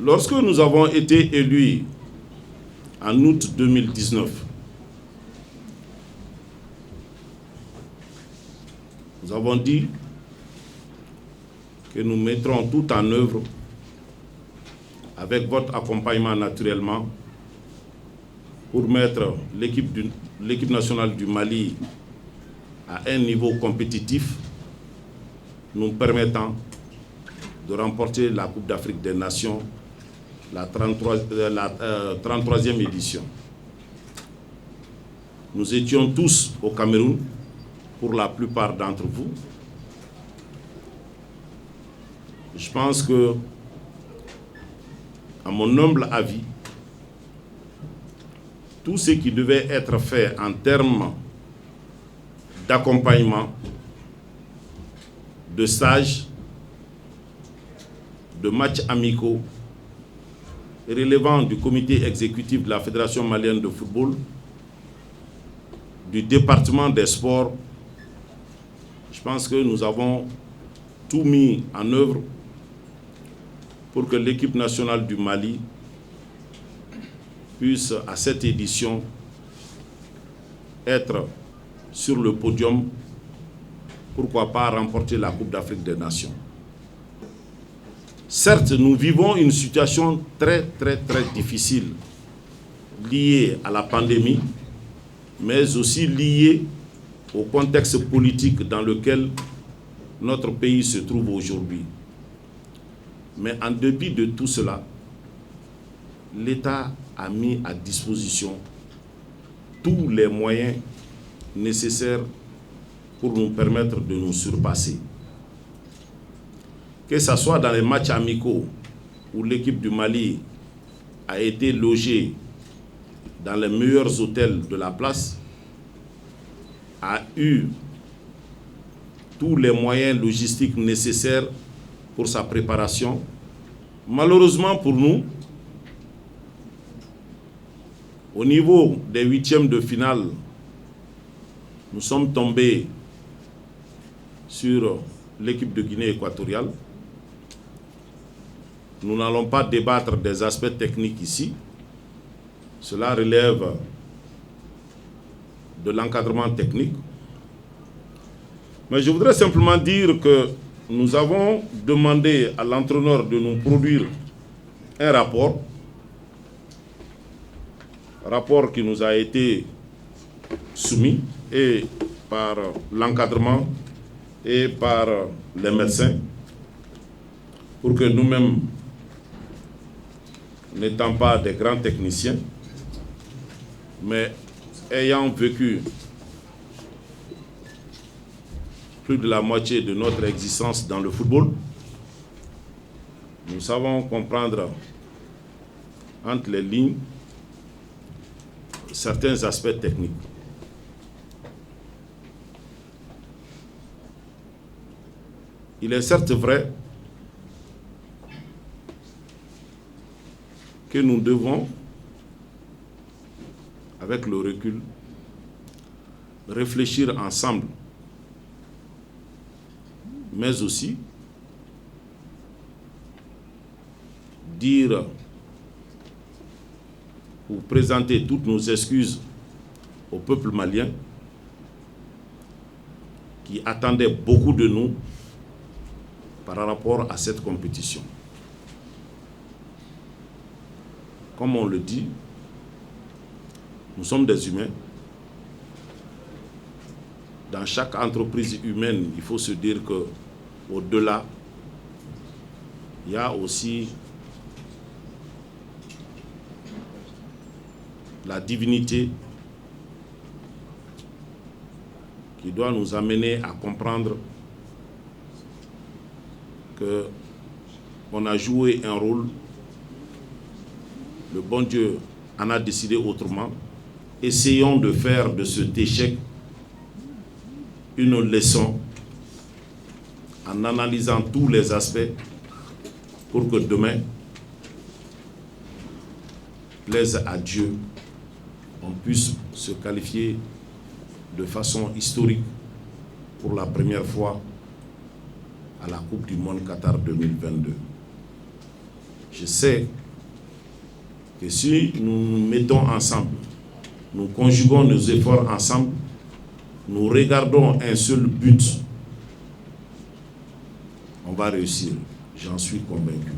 Lorsque nous avons été élus en août 2019, nous avons dit que nous mettrons tout en œuvre, avec votre accompagnement naturellement, pour mettre l'équipe nationale du Mali à un niveau compétitif, nous permettant de remporter la Coupe d'Afrique des Nations, la 33e édition. Nous étions tous au Cameroun, pour la plupart d'entre vous. Je pense que, à mon humble avis, tout ce qui devait être fait en termes d'accompagnement, de stages, de matchs amicaux, relevant du comité exécutif de la Fédération malienne de football, du département des sports, je pense que nous avons tout mis en œuvre pour que l'équipe nationale du Mali puisse, à cette édition, être sur le podium, pourquoi pas remporter la Coupe d'Afrique des Nations. Certes, nous vivons une situation très difficile liée à la pandémie, mais aussi liée au contexte politique dans lequel notre pays se trouve aujourd'hui. Mais en dépit de tout cela, l'État a mis à disposition tous les moyens nécessaires pour nous permettre de nous surpasser. Que ce soit dans les matchs amicaux où l'équipe du Mali a été logée dans les meilleurs hôtels de la place, a eu tous les moyens logistiques nécessaires pour sa préparation. Malheureusement pour nous, au niveau des huitièmes de finale, nous sommes tombés sur l'équipe de Guinée équatoriale. Nous n'allons pas débattre des aspects techniques ici. Cela relève de l'encadrement technique. Mais je voudrais simplement dire que nous avons demandé à l'entraîneur de nous produire un rapport qui nous a été soumis et par l'encadrement et par les médecins, pour que nous-mêmes, n'étant pas des grands techniciens, mais ayant vécu plus de la moitié de notre existence dans le football, nous savons comprendre entre les lignes certains aspects techniques. Il est certes vrai que nous devons, avec le recul, réfléchir ensemble, mais aussi dire ou présenter toutes nos excuses au peuple malien qui attendait beaucoup de nous par rapport à cette compétition. Comme on le dit, nous sommes des humains. Dans chaque entreprise humaine, il faut se dire qu'au-delà, il y a aussi la divinité qui doit nous amener à comprendre qu'on a joué un rôle. Le bon Dieu en a décidé autrement. Essayons de faire de cet échec une leçon en analysant tous les aspects pour que demain, plaise à Dieu, on puisse se qualifier de façon historique pour la première fois à la Coupe du Monde Qatar 2022. Je sais que si nous nous mettons ensemble, nous conjuguons nos efforts ensemble, nous regardons un seul but, on va réussir. J'en suis convaincu.